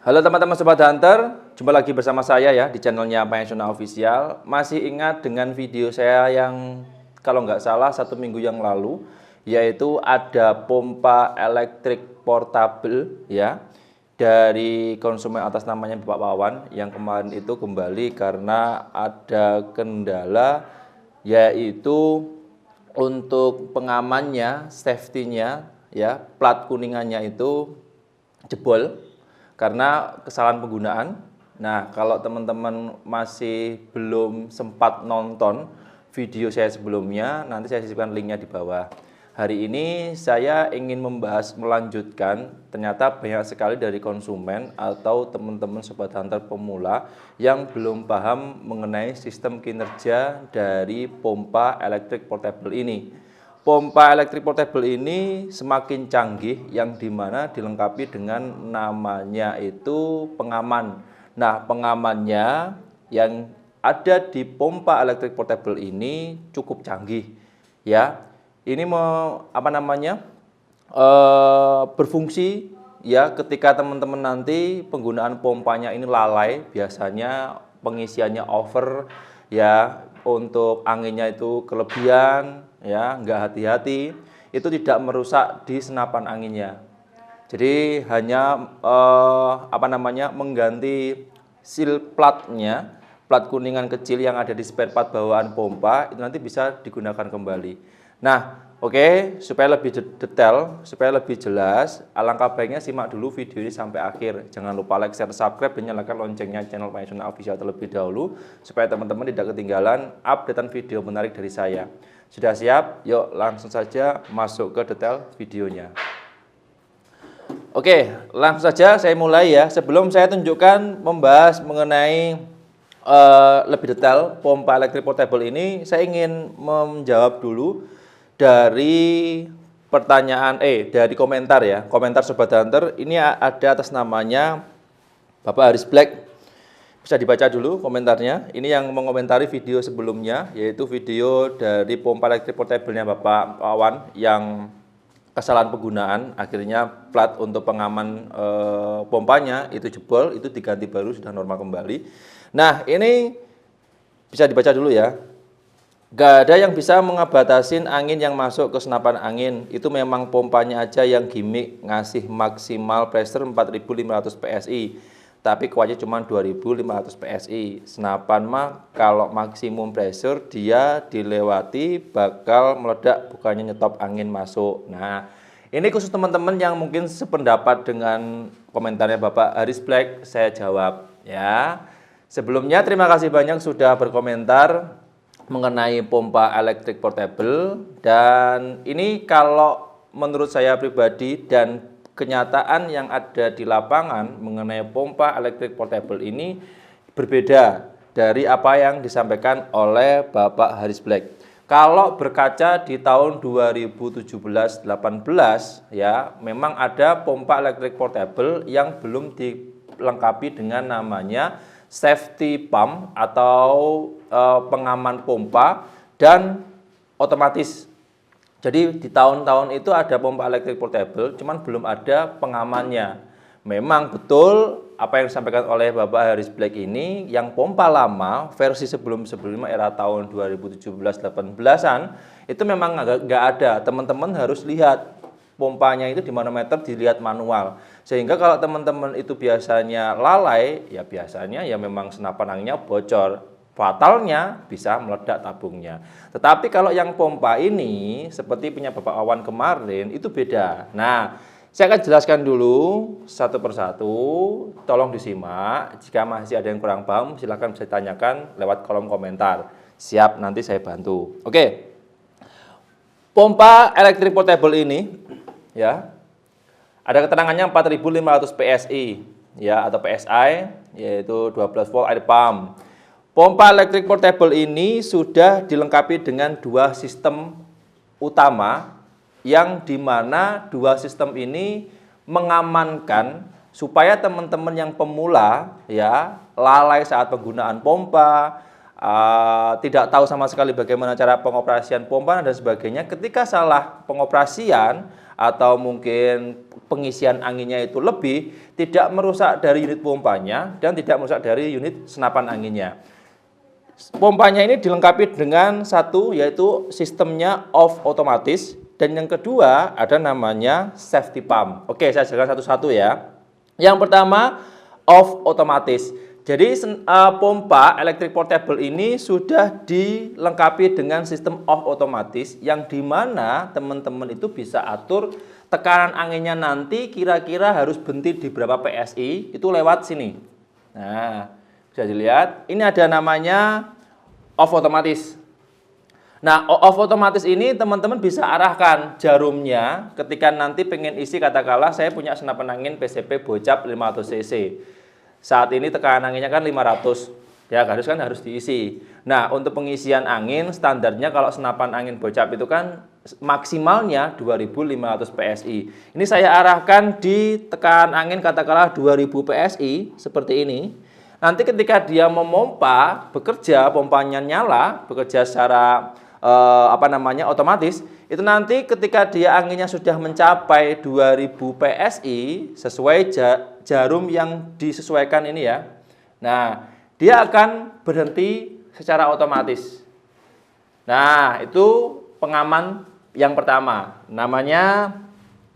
Halo teman-teman Sobat Hunter, jumpa lagi bersama saya ya di channelnya Pensiona Official. Masih ingat dengan video saya yang kalau nggak salah 1 minggu yang lalu, yaitu ada pompa elektrik portable ya dari konsumen atas namanya Bapak Wawan yang kemarin itu kembali karena ada kendala, yaitu untuk pengamannya, safety-nya ya, plat kuningannya itu jebol karena kesalahan penggunaan. Nah, kalau teman-teman masih belum sempat nonton video saya sebelumnya, nanti saya sisipkan linknya di bawah. Hari ini saya ingin melanjutkan, ternyata banyak sekali dari konsumen atau teman-teman Sobat Hunter pemula yang belum paham mengenai sistem kinerja dari pompa elektrik portable ini. Pompa elektrik portable ini semakin canggih yang dimana dilengkapi dengan namanya itu pengaman. Nah, pengamannya yang ada di pompa elektrik portable ini cukup canggih ya. Ini berfungsi ya ketika teman-teman nanti penggunaan pompanya ini lalai, biasanya pengisiannya over ya, untuk anginnya itu kelebihan ya, nggak hati-hati, itu tidak merusak di senapan anginnya. Jadi hanya mengganti seal platnya, plat kuningan kecil yang ada di spare part bawaan pompa itu nanti bisa digunakan kembali. Nah, oke, supaya lebih detail, supaya lebih jelas, alangkah baiknya simak dulu video ini sampai akhir. Jangan lupa like, share, subscribe, dan nyalakan loncengnya channel Pensiona Official terlebih dahulu, supaya teman-teman tidak ketinggalan updatean video menarik dari saya. Sudah siap? Yuk langsung saja masuk ke detail videonya. Oke, langsung saja saya mulai ya. Sebelum saya tunjukkan membahas mengenai lebih detail pompa elektrik portable ini, saya ingin menjawab dulu dari pertanyaan dari komentar ya. Komentar Sobat Hunter ini ada atas namanya Bapak Haris Black. Bisa dibaca dulu komentarnya. Ini yang mengomentari video sebelumnya, yaitu video dari pompa elektrik portable-nya Bapak Wawan yang kesalahan penggunaan, akhirnya plat untuk pengaman pompanya itu jebol, itu diganti baru, sudah normal kembali. Nah, ini bisa dibaca dulu ya. Gak ada yang bisa mengebatasin angin yang masuk ke senapan angin. Itu memang pompanya aja yang gimmick ngasih maksimal pressure 4500 PSI. Tapi kuatnya cuma 2500 PSI. Senapan mah kalau maksimum pressure dia dilewati bakal meledak, bukannya nyetop angin masuk. Nah, ini khusus teman-teman yang mungkin sependapat dengan komentarnya Bapak Haris Black, saya jawab ya. Sebelumnya terima kasih banyak sudah berkomentar mengenai pompa elektrik portable, dan ini kalau menurut saya pribadi dan kenyataan yang ada di lapangan mengenai pompa elektrik portable ini berbeda dari apa yang disampaikan oleh Bapak Haris Black. Kalau berkaca di tahun 2017-18 ya, memang ada pompa elektrik portable yang belum dilengkapi dengan namanya safety pump atau pengaman pompa dan otomatis. Jadi di tahun-tahun itu ada pompa elektrik portable, cuman belum ada pengamannya. Memang betul apa yang disampaikan oleh Bapak Haris Black ini, yang pompa lama versi sebelum-sebelumnya era tahun 2017-18an itu memang nggak ada. Teman-teman harus lihat pompanya itu di manometer, dilihat manual. Sehingga kalau teman-teman itu biasanya lalai, ya biasanya ya memang senapan anginnya bocor. Fatalnya bisa meledak tabungnya. Tetapi kalau yang pompa ini seperti punya Bapak Wawan kemarin itu beda. Nah, saya akan jelaskan dulu satu persatu. Tolong disimak. Jika masih ada yang kurang paham, silahkan bisa ditanyakan lewat kolom komentar. Siap, nanti saya bantu. Oke. Pompa elektrik portable ini ya, ada keterangannya 4500 PSI ya, atau PSI, yaitu 12 volt air pump. Pompa elektrik portable ini sudah dilengkapi dengan dua sistem utama, yang dimana dua sistem ini mengamankan supaya teman-teman yang pemula ya, lalai saat penggunaan pompa, tidak tahu sama sekali bagaimana cara pengoperasian pompa dan sebagainya. Ketika salah pengoperasian atau mungkin pengisian anginnya itu lebih, tidak merusak dari unit pompanya dan tidak merusak dari unit senapan anginnya. Pompanya ini dilengkapi dengan satu, yaitu sistemnya off otomatis, dan yang kedua ada namanya safety pump. Oke, saya jelaskan satu-satu ya. Yang pertama, off otomatis. Jadi pompa elektrik portable ini sudah dilengkapi dengan sistem off otomatis, yang dimana teman-teman itu bisa atur tekanan anginnya nanti kira-kira harus berhenti di berapa PSI, itu lewat sini. Nah, bisa dilihat, ini ada namanya off otomatis. Nah, off otomatis ini teman-teman bisa arahkan jarumnya ketika nanti pengen isi, katakanlah saya punya senapan angin PCP Bocap 500 cc. Saat ini tekanan anginnya kan 500, ya harus diisi. Nah, untuk pengisian angin standarnya kalau senapan angin Bocap itu kan maksimalnya 2500 PSI. Ini saya arahkan di tekanan angin katakanlah 2000 PSI seperti ini. Nanti ketika dia memompa, bekerja, pompanya nyala, bekerja secara otomatis, itu nanti ketika dia anginnya sudah mencapai 2000 PSI sesuai jarum yang disesuaikan ini ya. Nah, dia akan berhenti secara otomatis. Nah, itu pengaman yang pertama, namanya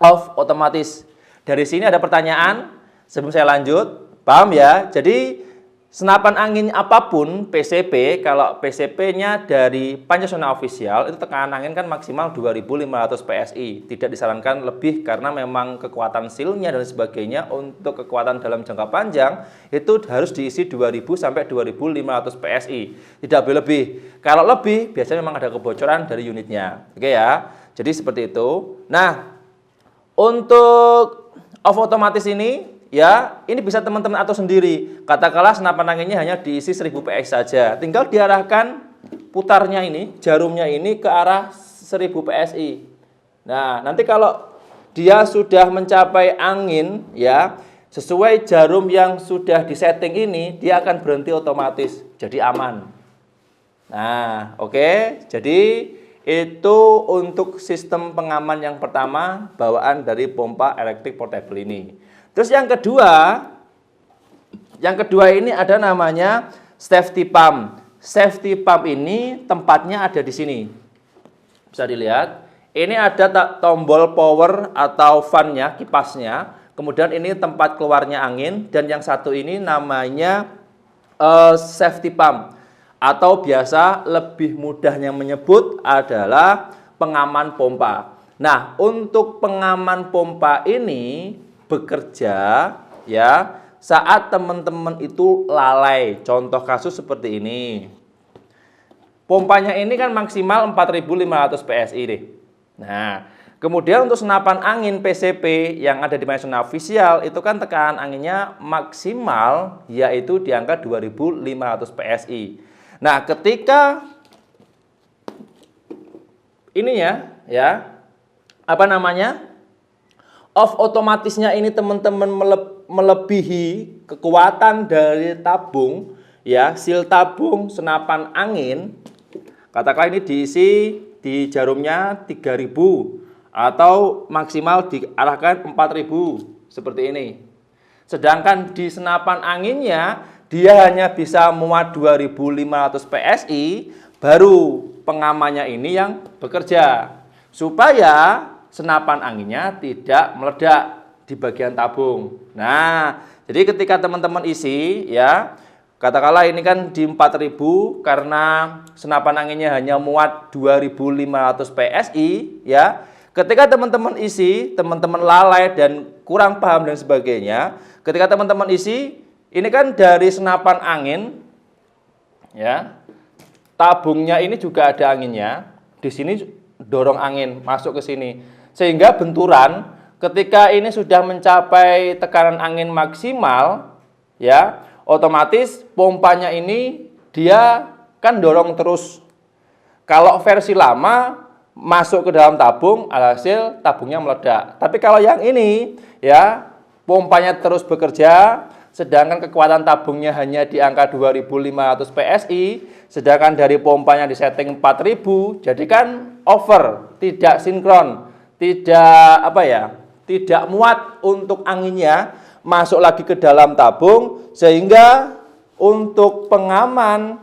off otomatis. Dari sini ada pertanyaan sebelum saya lanjut, paham ya? Jadi senapan angin apapun PCP, kalau PCP-nya dari Pancasona Official, itu tekanan angin kan maksimal 2500 PSI. Tidak disarankan lebih karena memang kekuatan silnya dan sebagainya. Untuk kekuatan dalam jangka panjang itu harus diisi 2000 sampai 2500 PSI. Tidak boleh lebih. Kalau lebih biasanya memang ada kebocoran dari unitnya. Oke ya. Jadi seperti itu. Nah, untuk off otomatis ini ya, ini bisa teman-teman atur sendiri. Katakanlah senapan anginnya hanya diisi 1000 PSI saja. Tinggal diarahkan putarnya ini, jarumnya ini ke arah 1000 PSI. Nah, nanti kalau dia sudah mencapai angin ya, sesuai jarum yang sudah disetting ini, dia akan berhenti otomatis. Jadi aman. Nah, oke. Jadi itu untuk sistem pengaman yang pertama, bawaan dari pompa elektrik portable ini. Terus yang kedua ini ada namanya safety pump. Safety pump ini tempatnya ada di sini. Bisa dilihat. Ini ada tombol power atau fan-nya, kipasnya. Kemudian ini tempat keluarnya angin. Dan yang satu ini namanya safety pump. Atau biasa lebih mudahnya menyebut adalah pengaman pompa. Nah, untuk pengaman pompa ini bekerja ya saat teman-teman itu lalai. Contoh kasus seperti ini. Pompanya ini kan maksimal 4500 PSI deh. Nah, kemudian untuk senapan angin PCP yang ada di Pancasona Official itu kan tekanan anginnya maksimal yaitu di angka 2500 PSI. Nah, ketika ini ya off otomatisnya ini teman-teman melebihi kekuatan dari tabung ya, seal tabung senapan angin. Katakanlah ini diisi di jarumnya 3000 atau maksimal diarahkan 4000 seperti ini. Sedangkan di senapan anginnya dia hanya bisa muat 2500 PSI, baru pengamannya ini yang bekerja supaya senapan anginnya tidak meledak di bagian tabung. Nah, jadi ketika teman-teman isi ya, katakanlah ini kan di 4000 karena senapan anginnya hanya muat 2500 PSI ya. Ketika teman-teman isi, teman-teman lalai dan kurang paham dan sebagainya, ketika teman-teman isi, ini kan dari senapan angin ya. Tabungnya ini juga ada anginnya. Di sini dorong angin masuk ke sini. Sehingga benturan ketika ini sudah mencapai tekanan angin maksimal ya, otomatis pompanya ini dia kan dorong terus. Kalau versi lama masuk ke dalam tabung, alhasil tabungnya meledak. Tapi kalau yang ini ya, pompanya terus bekerja, sedangkan kekuatan tabungnya hanya di angka 2500 PSI, sedangkan dari pompanya disetting 4000, jadi kan over, tidak sinkron. tidak muat untuk anginnya masuk lagi ke dalam tabung, sehingga untuk pengaman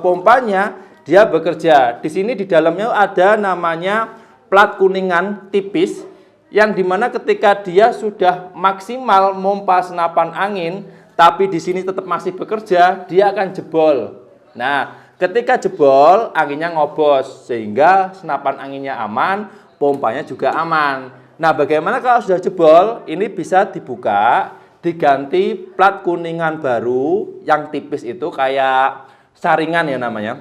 pompanya dia bekerja. Di sini di dalamnya ada namanya plat kuningan tipis, yang dimana ketika dia sudah maksimal mompa senapan angin, tapi di sini tetap masih bekerja, dia akan jebol. Nah, ketika jebol, anginnya ngobos, sehingga senapan anginnya aman, pompanya juga aman. Nah, bagaimana kalau sudah jebol? Ini bisa dibuka, diganti plat kuningan baru, yang tipis itu kayak saringan ya namanya.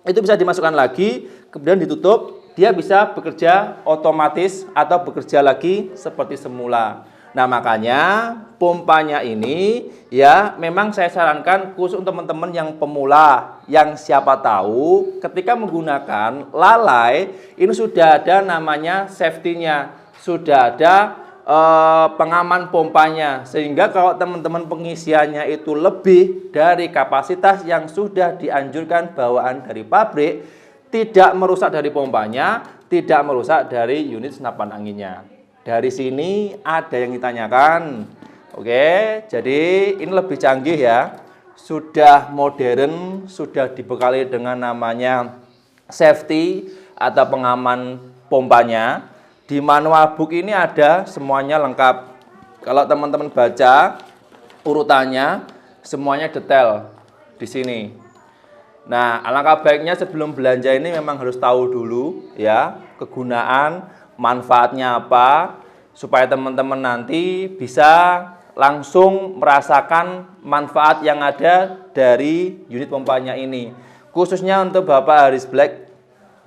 Itu bisa dimasukkan lagi, kemudian ditutup, dia bisa bekerja otomatis atau bekerja lagi seperti semula. Nah, makanya pompanya ini ya memang saya sarankan khusus untuk teman-teman yang pemula, yang siapa tahu ketika menggunakan lalai ini sudah ada namanya safety-nya, sudah ada pengaman pompanya, sehingga kalau teman-teman pengisiannya itu lebih dari kapasitas yang sudah dianjurkan bawaan dari pabrik, tidak merusak dari pompanya, tidak merusak dari unit senapan anginnya. Dari sini ada yang ditanyakan. Oke, jadi ini lebih canggih ya. Sudah modern, sudah dibekali dengan namanya safety atau pengaman pompanya. Di manual book ini ada semuanya lengkap. Kalau teman-teman baca urutannya, semuanya detail di sini. Nah, alangkah baiknya sebelum belanja ini memang harus tahu dulu ya kegunaan, manfaatnya apa, supaya teman-teman nanti bisa langsung merasakan manfaat yang ada dari unit pompanya ini. Khususnya untuk Bapak Haris Black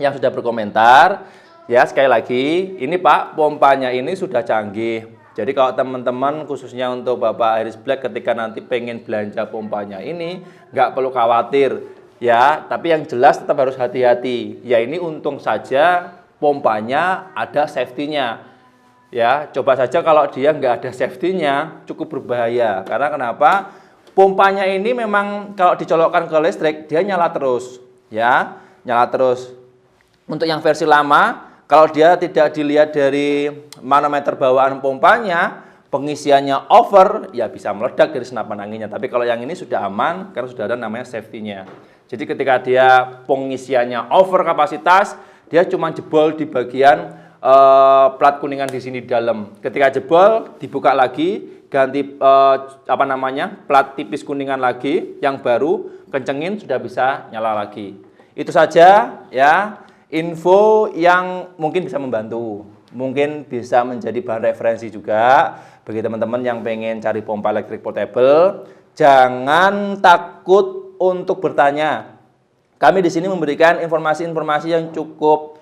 yang sudah berkomentar, ya sekali lagi, ini Pak, pompanya ini sudah canggih. Jadi kalau teman-teman khususnya untuk Bapak Haris Black ketika nanti pengen belanja pompanya ini, nggak perlu khawatir. Ya, tapi yang jelas tetap harus hati-hati. Ya, ini untung saja pompanya ada safety-nya. Ya, coba saja kalau dia nggak ada safety-nya, cukup berbahaya. Karena kenapa? Pompanya ini memang kalau dicolokkan ke listrik, dia nyala terus. Ya, nyala terus. Untuk yang versi lama, kalau dia tidak dilihat dari manometer bawaan pompanya, pengisiannya over, ya bisa meledak dari senapan anginnya. Tapi kalau yang ini sudah aman, karena sudah ada namanya safety-nya. Jadi ketika dia pengisiannya over kapasitas, dia cuma jebol di bagian plat kuningan di sini di dalam. Ketika jebol, dibuka lagi, ganti plat tipis kuningan lagi, yang baru, kencengin sudah bisa nyala lagi. Itu saja ya, info yang mungkin bisa membantu, mungkin bisa menjadi bahan referensi juga bagi teman-teman yang pengen cari pompa elektrik portable. Jangan takut untuk bertanya. Kami di sini memberikan informasi-informasi yang cukup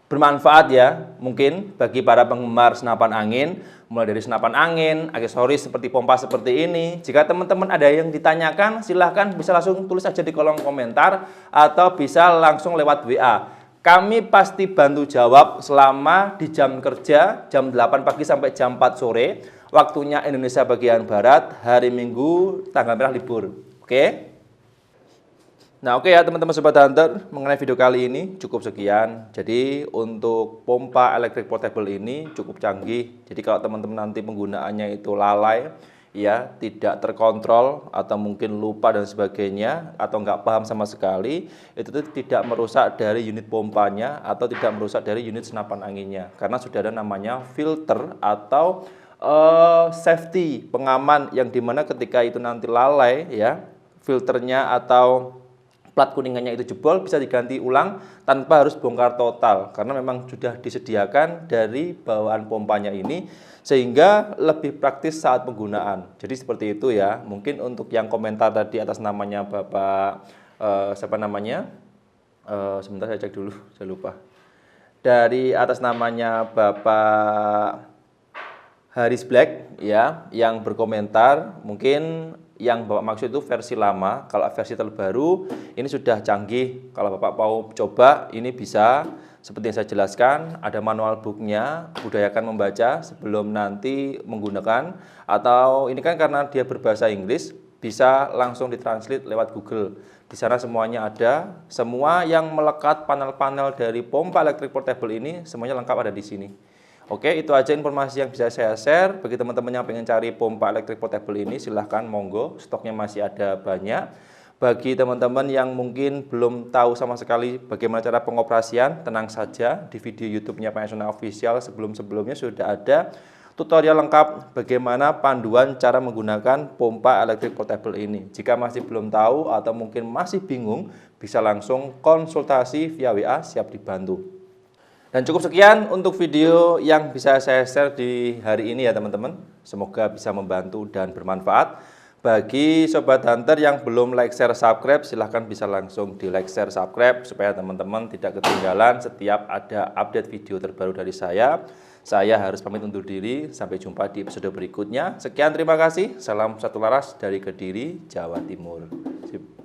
bermanfaat ya, mungkin bagi para penggemar senapan angin, mulai dari senapan angin, aksesoris seperti pompa seperti ini. Jika teman-teman ada yang ditanyakan, silahkan bisa langsung tulis saja di kolom komentar atau bisa langsung lewat WA. Kami pasti bantu jawab selama di jam kerja, jam 8 pagi sampai jam 4 sore, waktunya Indonesia bagian Barat, hari Minggu, tanggal merah libur. Oke? Nah, oke ya teman-teman Sobat Hunter, mengenai video kali ini cukup sekian. Jadi untuk pompa elektrik portable ini cukup canggih. Jadi kalau teman-teman nanti penggunaannya itu lalai, ya tidak terkontrol atau mungkin lupa dan sebagainya, atau nggak paham sama sekali, itu tuh tidak merusak dari unit pompanya atau tidak merusak dari unit senapan anginnya. Karena sudah ada namanya filter atau safety, pengaman, yang dimana ketika itu nanti lalai ya, filternya atau plat kuningannya itu jebol, bisa diganti ulang tanpa harus bongkar total, karena memang sudah disediakan dari bawaan pompanya ini, sehingga lebih praktis saat penggunaan. Jadi seperti itu ya. Mungkin untuk yang komentar tadi atas namanya Bapak siapa namanya, sebentar saya cek dulu, saya lupa. Dari atas namanya Bapak Haris Black ya, yang berkomentar, mungkin yang Bapak maksud itu versi lama. Kalau versi terbaru ini sudah canggih. Kalau Bapak mau coba, ini bisa seperti yang saya jelaskan, ada manual booknya, budayakan membaca sebelum nanti menggunakan. Atau ini kan karena dia berbahasa Inggris, bisa langsung ditranslate lewat Google. Di sana semuanya ada, semua yang melekat panel-panel dari pompa elektrik portable ini semuanya lengkap ada di sini. Oke, itu aja informasi yang bisa saya share. Bagi teman-teman yang pengen cari pompa elektrik portable ini, silahkan monggo, stoknya masih ada banyak. Bagi teman-teman yang mungkin belum tahu sama sekali bagaimana cara pengoperasian, tenang saja, di video YouTube-nya Panasonic Official sebelum-sebelumnya sudah ada tutorial lengkap bagaimana panduan cara menggunakan pompa elektrik portable ini. Jika masih belum tahu atau mungkin masih bingung, bisa langsung konsultasi via WA, siap dibantu. Dan cukup sekian untuk video yang bisa saya share di hari ini ya teman-teman. Semoga bisa membantu dan bermanfaat. Bagi Sobat Hunter yang belum like, share, subscribe, silahkan bisa langsung di like, share, subscribe supaya teman-teman tidak ketinggalan setiap ada update video terbaru dari saya. Saya harus pamit undur diri, sampai jumpa di episode berikutnya. Sekian, terima kasih. Salam satu laras dari Kediri, Jawa Timur. Sip.